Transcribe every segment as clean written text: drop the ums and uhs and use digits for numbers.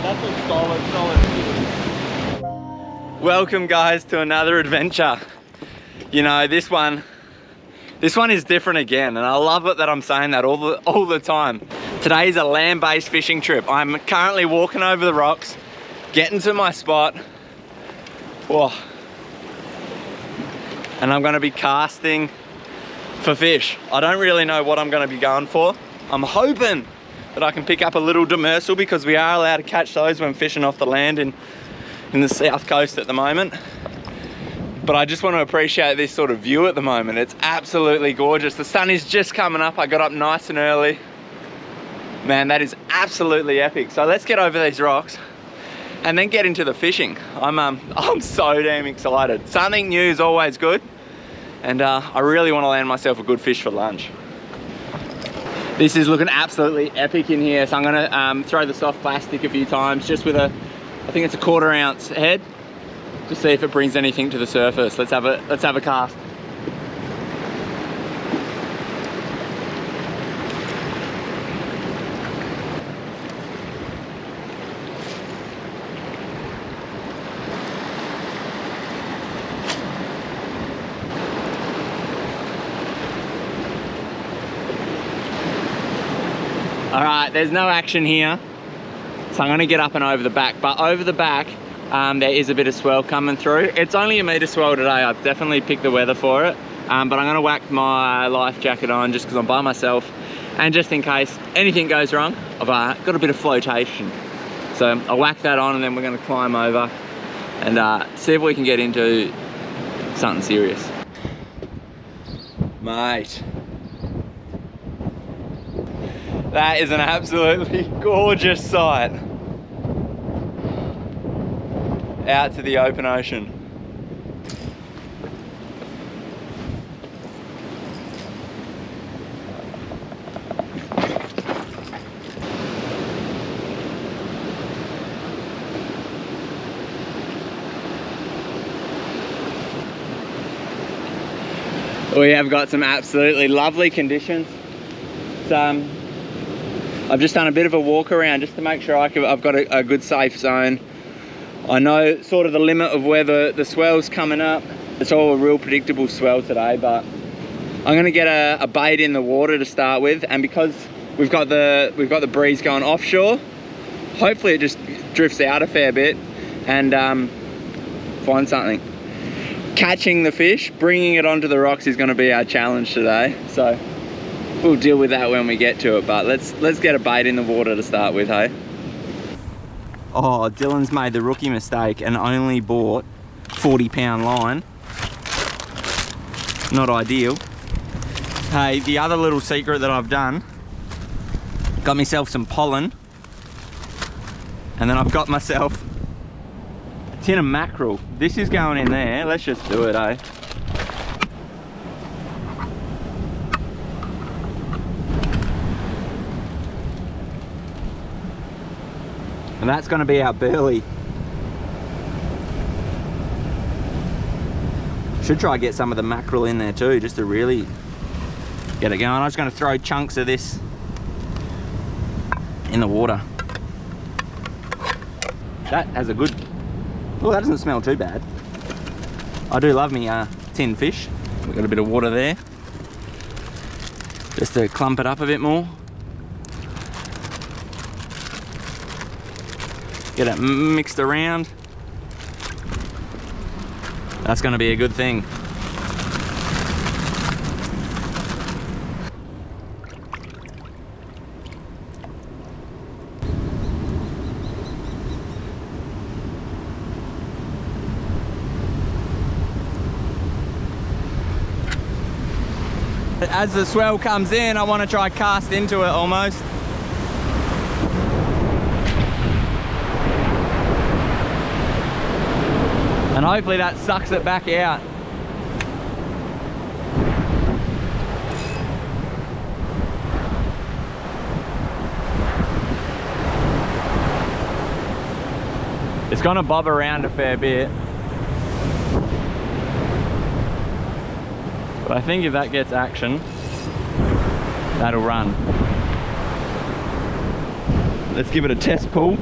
That's a solid Welcome guys to another adventure. You know, this one is different again, and I love it that I'm saying that all the time. Today is a land-based fishing trip. I'm currently walking over the rocks, getting to my spot. Whoa. And I'm gonna be casting for fish. I don't really know what I'm gonna be going for. I'm hoping that I can pick up a little demersal, because we are allowed to catch those when fishing off the land in the south coast at the moment. But I just want to appreciate this sort of view at the moment. It's absolutely gorgeous. The sun is just coming up. I got up nice and early. Man, that is absolutely epic. So let's get over these rocks and then get into the fishing. I'm so damn excited. Something new is always good, and I really want to land myself a good fish for lunch. This is looking absolutely epic in here. So I'm gonna throw the soft plastic a few times, just with I think it's a 1/4 ounce head, to see if it brings anything to the surface. Let's have a cast. All right, there's no action here, so I'm gonna get up and over the back. But over the back, there is a bit of swell coming through. It's only a metre swell today. I've definitely picked the weather for it, but I'm gonna whack my life jacket on just because I'm by myself, and just in case anything goes wrong, I've got a bit of flotation. So I'll whack that on, and then we're gonna climb over and see if we can get into something serious. Mate, that is an absolutely gorgeous sight out to the open ocean. We have got some absolutely lovely conditions. I've just done a bit of a walk around just to make sure I've got a good safe zone. I know sort of the limit of where the swell's coming up. It's all a real predictable swell today, but I'm gonna get a bait in the water to start with, and because we've got the breeze going offshore, hopefully it just drifts out a fair bit and find something. Catching the fish, bringing it onto the rocks is gonna be our challenge today. So we'll deal with that when we get to it, but let's get a bait in the water to start with, hey? Oh, Dylan's made the rookie mistake and only bought 40-pound line. Not ideal. Hey, the other little secret that I've done, got myself some pollen, and then I've got myself a tin of mackerel. This is going in there. Let's just do it, eh? And that's going to be our burley. Should try to get some of the mackerel in there too, just to really get it going. I'm just going to throw chunks of this in the water. That has a good... Oh, that doesn't smell too bad. I do love me tin fish. We've got a bit of water there, just to clump it up a bit more. Get it mixed around. That's going to be a good thing. As the swell comes in, I want to try cast into it almost. And hopefully that sucks it back out. It's gonna bob around a fair bit. But I think if that gets action, that'll run. Let's give it a test pull.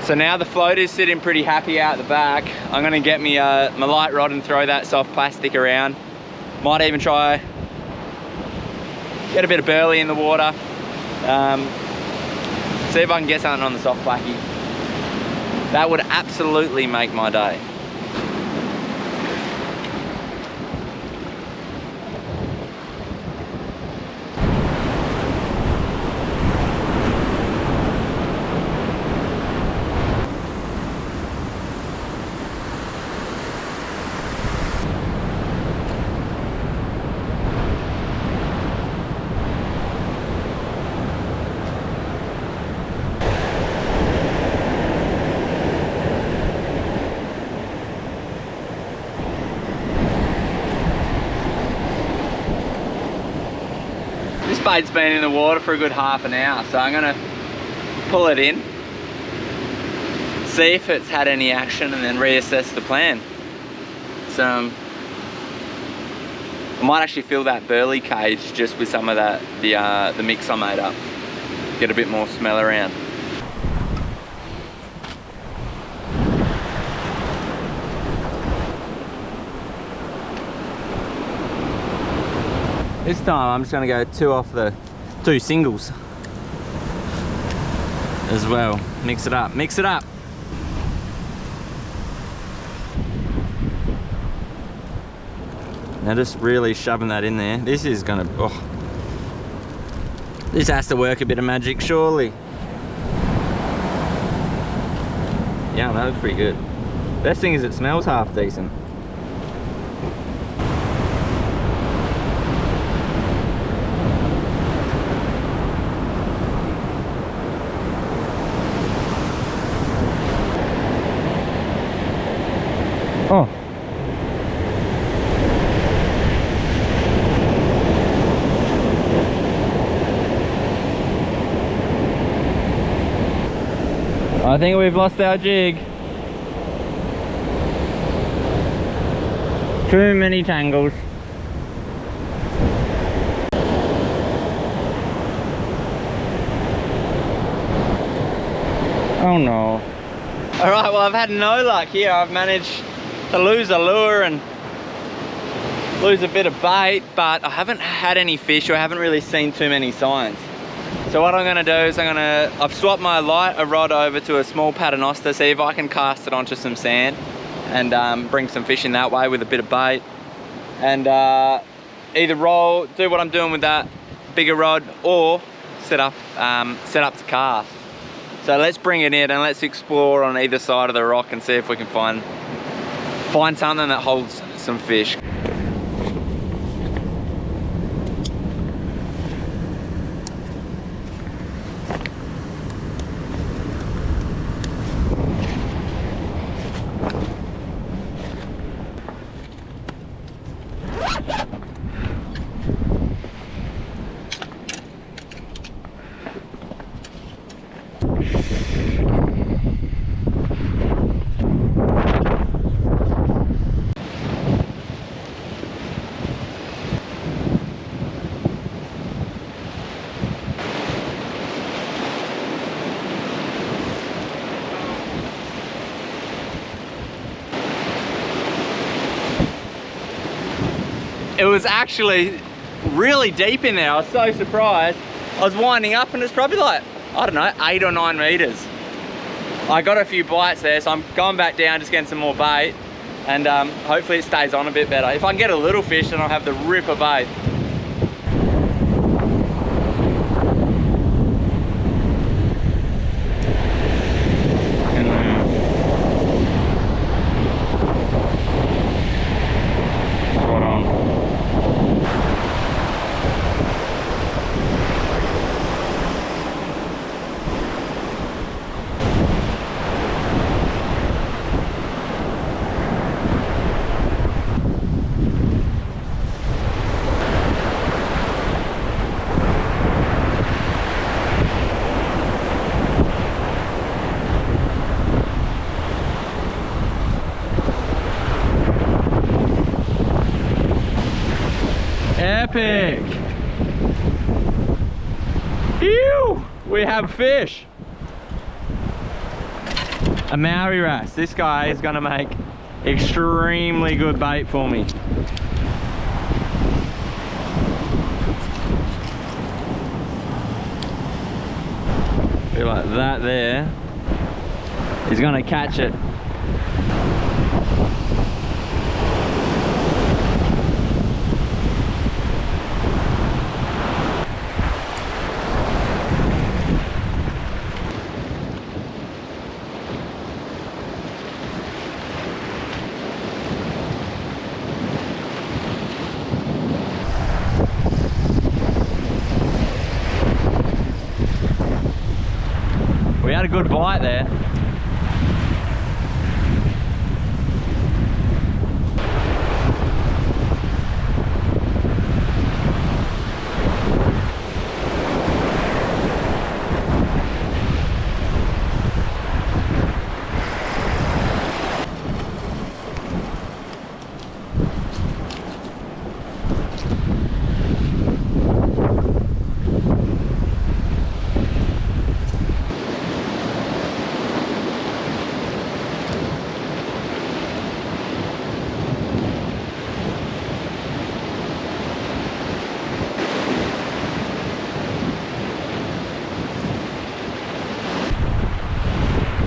So now the float is sitting pretty happy out the back. I'm gonna get me my light rod and throw that soft plastic around. Might even try get a bit of burley in the water. See if I can get something on the soft placky. That would absolutely make my day. This bait's been in the water for a good half an hour, so I'm gonna pull it in, see if it's had any action, and then reassess the plan. So I might actually fill that burley cage just with some of that the mix I made up. Get a bit more smell around. This time I'm just gonna go two singles as well. Mix it up, mix it up. Now just really shoving that in there. This is gonna, oh. This has to work a bit of magic, surely. Yeah, that looks pretty good. Best thing is it smells half decent. Oh. I think we've lost our jig. Too many tangles. Oh no. Alright, well I've had no luck here. I've managed to lose a lure and lose a bit of bait, but I haven't had any fish, or I haven't really seen too many signs. So what I'm gonna do is I've swapped my light rod over to a small paternoster, see if I can cast it onto some sand and bring some fish in that way with a bit of bait. And either do what I'm doing with that bigger rod, or set up to cast. So let's bring it in and let's explore on either side of the rock and see if we can find something that holds some fish. It was actually really deep in there. I was so surprised. I was winding up and it's probably like, I don't know, 8 or 9 meters. I got a few bites there, so I'm going back down, just getting some more bait, and hopefully it stays on a bit better. If I can get a little fish, then I'll have the ripper bait. Epic! We have fish. A Maori wrasse. This guy is gonna make extremely good bait for me. Feel like that there is gonna catch it. We had a good bite there.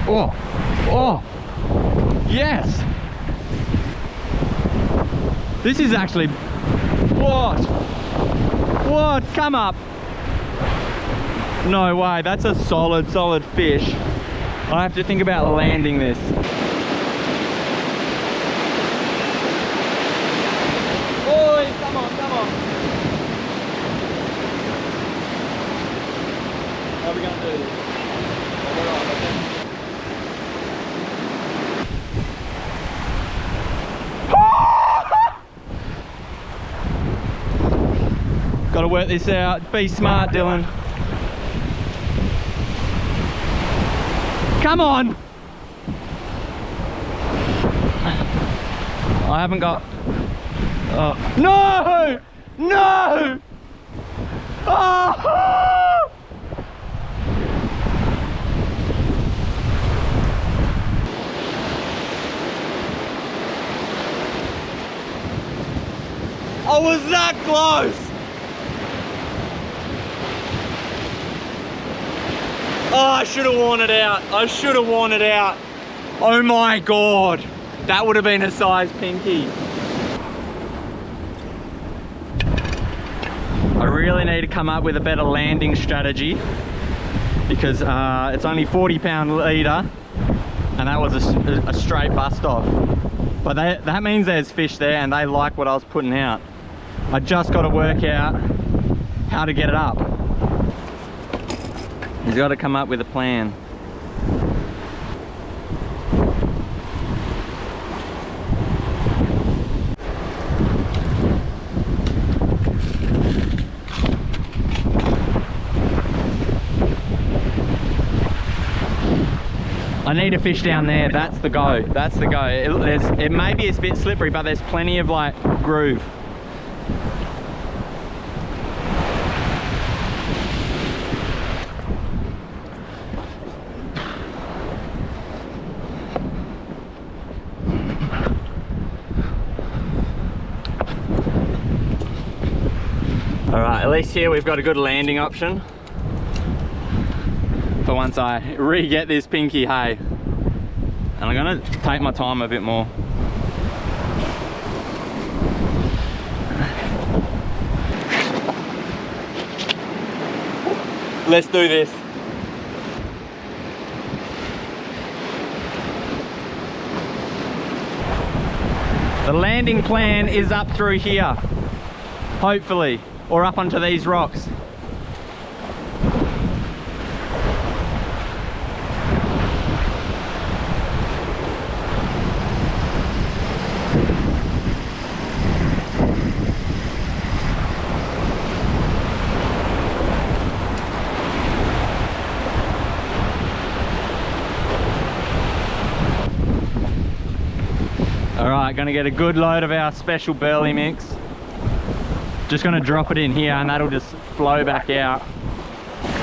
Oh, oh, yes. This is actually, what? What? Come up. No way, that's a solid fish. I have to think about landing this. Oi, come on, come on. How are we gonna do this? Gotta work this out. Be smart, Dylan. Come on! I haven't got... Oh. No! No! Oh! I was that close! Oh, I should have worn it out. I should have worn it out. Oh my God. That would have been a size pinky. I really need to come up with a better landing strategy because it's only 40-pound leader and that was a straight bust off. But that means there's fish there and they like what I was putting out. I just got to work out how to get it up. He's got to come up with a plan. I need a fish down there. That's the go. That's the go. It may be a bit slippery, but there's plenty of like groove. Alright, at least here we've got a good landing option for once I re-get this pinky, hey. And I'm gonna take my time a bit more. Let's do this. The landing plan is up through here, hopefully. Or up onto these rocks. All right, gonna get a good load of our special burley mix. Just gonna drop it in here and that'll just flow back out.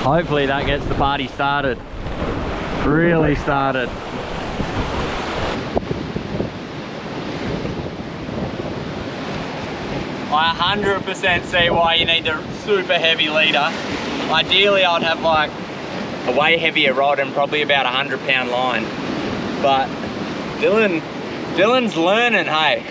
Hopefully that gets the party started. Really started. I 100% see why you need the super heavy leader. Ideally I'd have like a way heavier rod and probably about 100-pound line. But Dylan's learning, hey.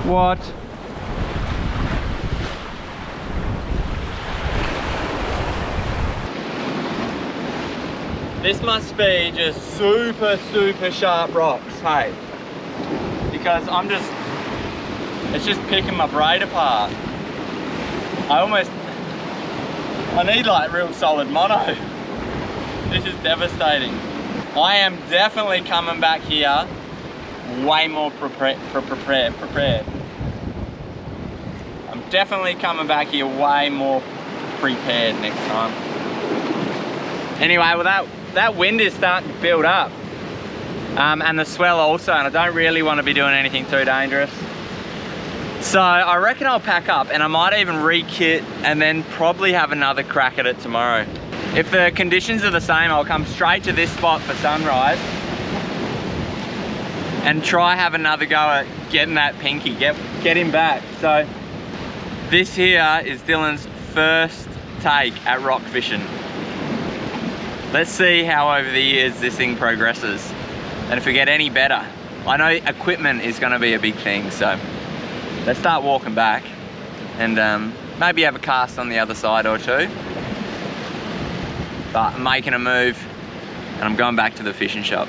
What? This must be just super sharp rocks, hey? Because it's just picking my braid apart. I need like real solid mono. This is devastating. I am definitely coming back here way more prepared. I'm definitely coming back here way more prepared next time. Anyway, well that wind is starting to build up. And the swell also, and I don't really want to be doing anything too dangerous. So I reckon I'll pack up and I might even re-kit and then probably have another crack at it tomorrow. If the conditions are the same, I'll come straight to this spot for sunrise and try have another go at getting that pinky, get him back. So this here is Dylan's first take at rock fishing. Let's see how over the years this thing progresses and if we get any better. I know equipment is going to be a big thing, so let's start walking back and maybe have a cast on the other side or two. But I'm making a move and I'm going back to the fishing shop.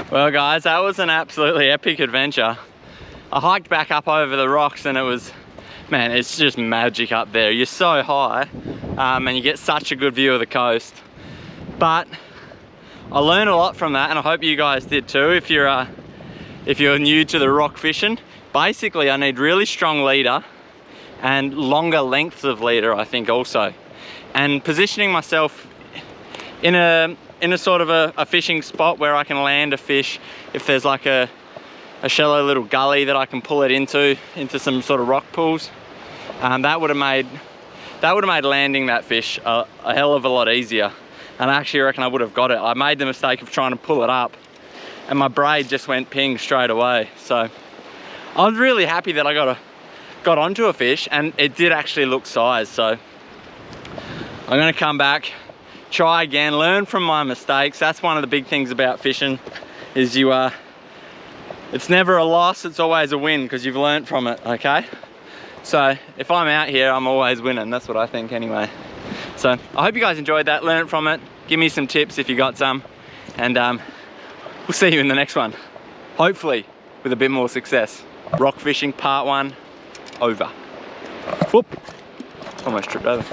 Well guys, that was an absolutely epic adventure. I hiked back up over the rocks and it was, man, it's just magic up there. You're so high and you get such a good view of the coast. But I learned a lot from that and I hope you guys did too. If you're new to the rock fishing, basically I need really strong leader and longer lengths of leader, I think also. And positioning myself in a sort of a fishing spot where I can land a fish. If there's like a shallow little gully that I can pull it into some sort of rock pools, that would have made landing that fish a hell of a lot easier. And I actually reckon I would have got it. I made the mistake of trying to pull it up and my braid just went ping straight away. So I was really happy that I got onto a fish and it did actually look size. So I'm gonna come back, try again, learn from my mistakes. That's one of the big things about fishing is it's never a loss, it's always a win because you've learned from it, okay? So if I'm out here, I'm always winning. That's what I think anyway. So I hope you guys enjoyed that, learn from it. Give me some tips if you got some. And we'll see you in the next one. Hopefully with a bit more success. Rock fishing part 1 over. Whoop, almost tripped over.